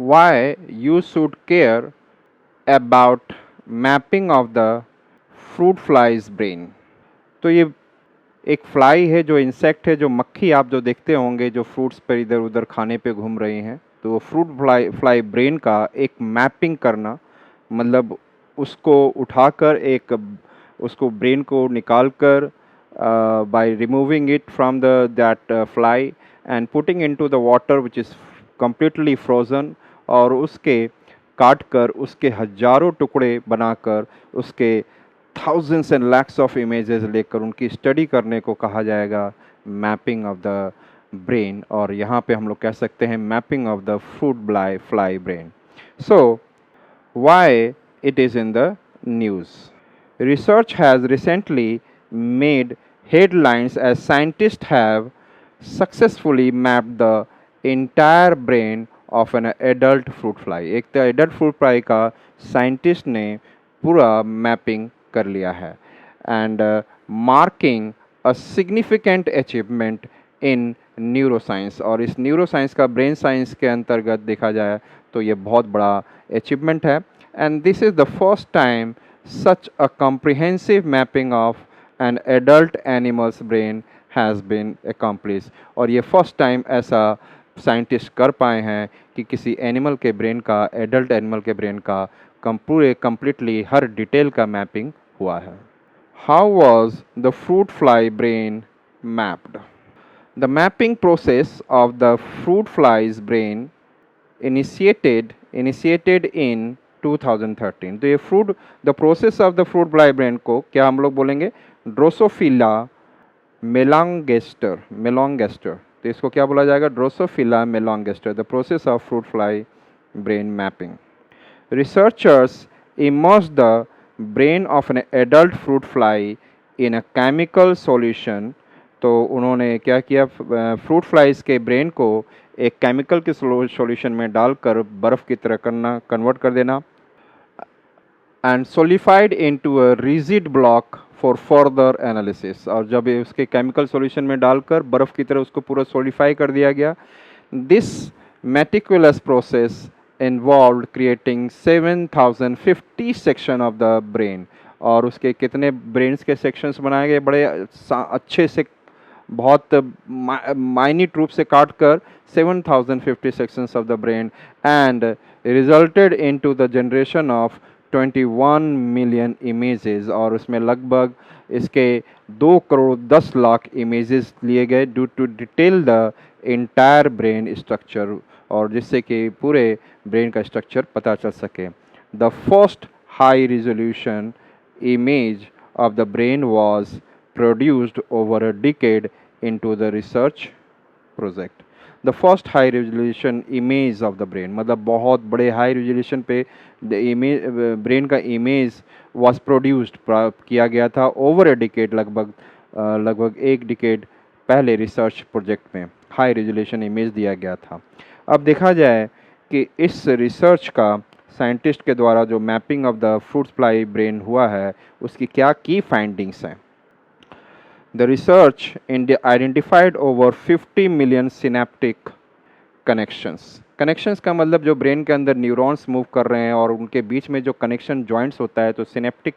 why you should care about mapping of the fruit fly's brain। तो ये एक fly है, जो इंसेक्ट है, जो मक्खी आप जो देखते होंगे जो फ्रूट्स पर इधर उधर खाने पे घूम रही हैं, तो वो फ्रूट फ्लाई ब्रेन का एक मैपिंग करना, मतलब उसको उठाकर एक उसको ब्रेन को निकाल कर by removing it from the that fly and putting into the water which is completely frozen, और उसके काट कर उसके हजारों टुकड़े बनाकर उसके thousands and lakhs of images लेकर उनकी स्टडी करने को कहा जाएगा मैपिंग ऑफ द ब्रेन। और यहाँ पे हम लोग कह सकते हैं mapping of the fruit fly brain. So why it is in the news? Research has recently made headlines as scientists have successfully mapped the entire brain of an adult fruit fly। एक तो adult fruit fly का scientist ने पूरा mapping कर लिया है, and marking a significant achievement in neuroscience. और इस न्यूरोसाइंस का ब्रेन साइंस के अंतर्गत देखा जाए तो ये बहुत बड़ा अचीवमेंट है, and this is the first time such a comprehensive mapping of an adult animals brain has been accomplish. और ये फर्स्ट टाइम ऐसा साइंटिस्ट कर पाए हैं कि किसी एनिमल के ब्रेन का, एडल्ट एनिमल के ब्रेन का पूरे कम्प्लीटली हर डिटेल का मैपिंग हुआ है। How was the fruit fly brain mapped? The mapping process of the fruit fly's brain initiated in 2013। तो ये the process of the fruit fly brain को क्या हम लोग बोलेंगे? Drosophila melanogaster. तो इसको क्या बोला जाएगा? Drosophila melanogaster, the process of fruit fly brain mapping. Researchers immersed the brain of an adult fruit fly in a chemical solution। तो उन्होंने क्या किया? फ्रूट फ्लाइज के ब्रेन को एक केमिकल के सॉल्यूशन में डालकर बर्फ़ की तरह कन्वर्ट कर देना, and solidified into a rigid block for further analysis. और जब उसके केमिकल सॉल्यूशन में डालकर बर्फ़ की तरह उसको पूरा सोलिफाई कर दिया गया, this meticulous process involve creating 7050 section of the brain. और उसके कितने ब्रेन्स के सेक्शंस बनाए गए? बड़े अच्छे से, बहुत माइन्यूट रूप से काट कर 7050 sections of the brain, and resulted into the generation of 21 million images. और उसमें लगभग इसके 2 करोड़ 10 लाख इमेजेस लिए गए due to detail the entire brain structure, और जिससे कि पूरे ब्रेन का स्ट्रक्चर पता चल सके। The first high resolution image of the brain was produced over a decade into the research project। the first high resolution image of the brain, मतलब बहुत बड़े हाई रेजोल्यूशन पे ब्रेन का इमेज was produced, किया गया था over a decade, लगभग एक डिकेड पहले रिसर्च प्रोजेक्ट में हाई रेजोल्यूशन इमेज दिया गया था। अब देखा जाए कि इस रिसर्च का साइंटिस्ट के द्वारा जो mapping of the fruit fly brain हुआ है उसकी क्या की फाइंडिंग्स हैं। The research identified over 50 million synaptic connections का मतलब जो ब्रेन के अंदर न्यूरॉन्स मूव कर रहे हैं और उनके बीच में जो कनेक्शन जॉइंट्स होता है, तो सिनेप्टिक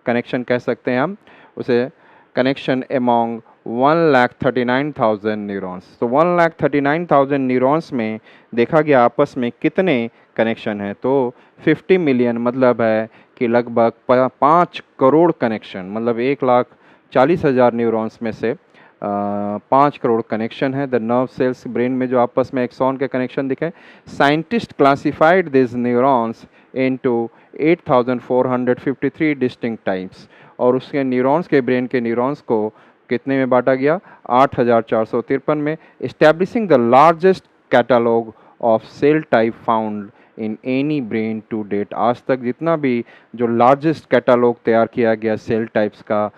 कनेक्शन कह सकते हैं हम उसे। Connection among 1,39,000 neurons. तो 1,39,000 न्यूरॉन्स में देखा गया आपस में कितने कनेक्शन है, तो 50 मिलियन मतलब है कि लगभग 5 करोड़ कनेक्शन, मतलब 1,40,000 न्यूरॉन्स में से 5 करोड़ कनेक्शन है। द नर्व सेल्स ब्रेन में जो आपस में एक्सॉन के कनेक्शन दिखे। Scientist classified this neurons into 8,453 distinct types. और उसके न्यूरॉन्स के ब्रेन के न्यूरॉन्स को कितने में बांटा गया? 8,453 में। Establishing the largest catalogue of cell type found in any brain to date. आज तक जितना भी जो लार्जेस्ट कैटालॉग तैयार किया गया सेल टाइप्स का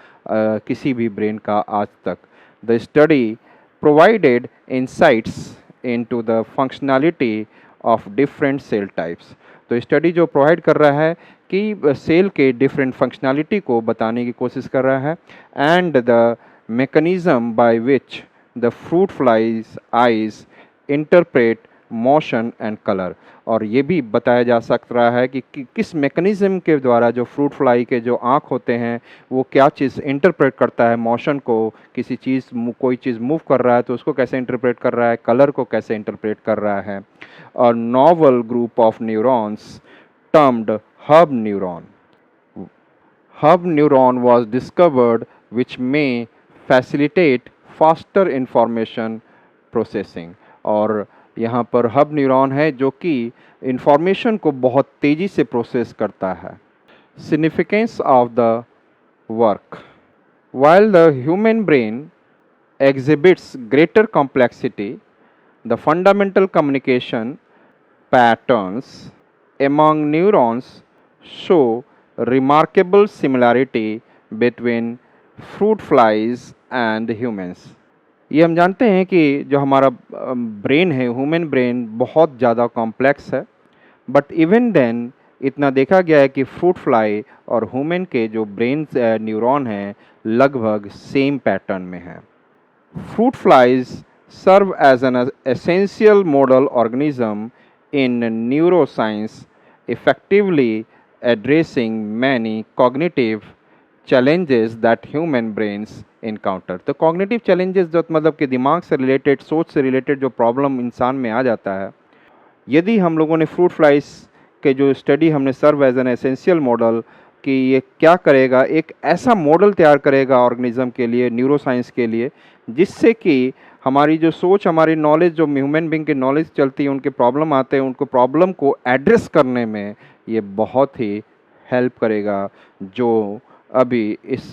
किसी भी ब्रेन का आज तक। The study provided insights into the functionality of different cell types. तो स्टडी जो प्रोवाइड कर रहा है कि सेल के डिफरेंट फंक्शनैलिटी को बताने की कोशिश कर रहा है, and the mechanism by which the fruit flies eyes interpret motion and colour. और ये भी बताया जा सकता है कि किस मैकेनिज्म के द्वारा जो फ्रूट फ्लाई के जो आँख होते हैं वो क्या चीज़ इंटरप्रेट करता है मोशन को, किसी चीज़ कोई चीज़ मूव कर रहा है तो उसको कैसे इंटरप्रेट कर रहा है, कलर को कैसे इंटरप्रेट कर रहा है। और novel group of neurons termed hub neuron, hub neuron was discovered which may facilitate faster information processing। और यहाँ पर हब न्यूरॉन है जो कि इंफॉर्मेशन को बहुत तेज़ी से प्रोसेस करता है। Significance of the work, while the human brain exhibits greater complexity, the fundamental communication patterns among neurons show remarkable similarity between fruit flies and humans। ये हम जानते हैं कि जो हमारा ब्रेन है, ह्यूमन ब्रेन बहुत ज़्यादा कॉम्प्लेक्स है, बट इवन देन इतना देखा गया है कि फ्रूट फ्लाई और ह्यूमन के जो ब्रेन न्यूरॉन हैं लगभग सेम पैटर्न में हैं। Fruit flies serve as an essential model organism in neuroscience, effectively addressing many cognitive challenges that human brains encounter। तो cognitive challenges जो मतलब कि दिमाग से रिलेटेड, सोच से रिलेटेड जो प्रॉब्लम इंसान में आ जाता है, यदि हम लोगों ने फ्रूट फ्लाइज के जो स्टडी हमने serve as an essential model कि ये क्या करेगा, एक ऐसा मॉडल तैयार करेगा ऑर्गेनिज्म के लिए, न्यूरोसाइंस के लिए, जिससे कि हमारी जो सोच, हमारी नॉलेज, जो ह्यूमन बीइंग की नॉलेज चलती है, उनके प्रॉब्लम आते हैं, उनको प्रॉब्लम को एड्रेस करने में ये बहुत ही हेल्प करेगा। जो अभी इस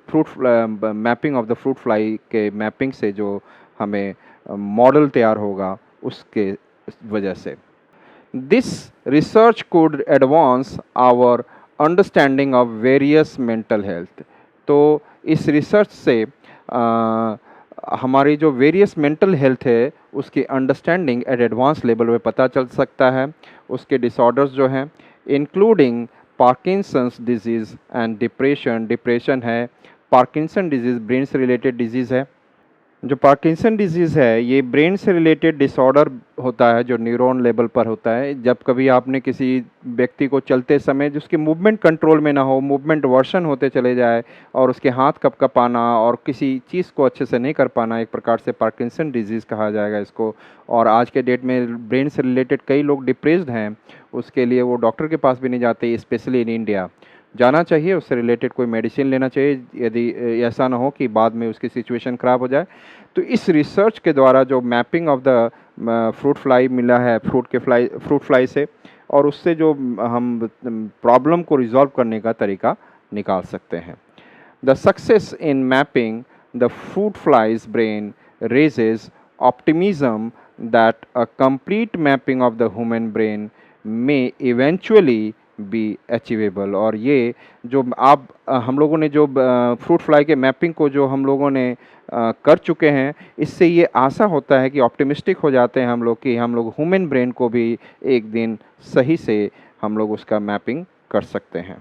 fruit mapping of the fruit fly के मैपिंग से जो हमें मॉडल तैयार होगा उसके वजह से। This research could advance our understanding of various mental health. तो इस रिसर्च से हमारी जो वेरियस मेंटल हेल्थ है उसकी अंडरस्टैंडिंग एट एडवांस लेवल पे पता चल सकता है। उसके डिसऑर्डर्स जो हैं including Parkinson's disease and depression. Depression है, पार्किंसन डिजीज़ ब्रेन से रिलेटेड डिजीज़ है। जो पार्किंसन डिजीज़ है ये ब्रेन से रिलेटेड डिसऑर्डर होता है जो न्यूरॉन लेवल पर होता है। जब कभी आपने किसी व्यक्ति को चलते समय जिसके मूवमेंट कंट्रोल में ना हो, मूवमेंट वर्शन होते चले जाए और उसके हाथ कँपाना और किसी चीज़ को अच्छे से नहीं कर पाना, एक प्रकार से पार्किंसन डिजीज़ कहा जाएगा इसको। और आज के डेट में ब्रेन से रिलेटेड कई लोग डिप्रेस्ड हैं, उसके लिए वो डॉक्टर के पास भी नहीं जाते, स्पेशली इन इंडिया। जाना चाहिए, उससे रिलेटेड कोई मेडिसिन लेना चाहिए यदि ऐसा ना हो कि बाद में उसकी सिचुएशन ख़राब हो जाए। तो इस रिसर्च के द्वारा जो mapping of the fruit fly मिला है फ्रूट फ्लाई से, और उससे जो हम प्रॉब्लम को रिजॉल्व करने का तरीका निकाल सकते हैं। The success in mapping the fruit flies brain raises optimism that a complete mapping of the human brain may eventually B achievable. और ये जो आप हम लोगों ने जो फ्रूट फ्लाई के मैपिंग को जो हम लोगों ने कर चुके हैं, इससे ये आशा होता है कि ऑप्टिमिस्टिक हो जाते हैं हम लोग कि हम लोग ह्यूमन ब्रेन को भी एक दिन सही से हम लोग उसका मैपिंग कर सकते हैं।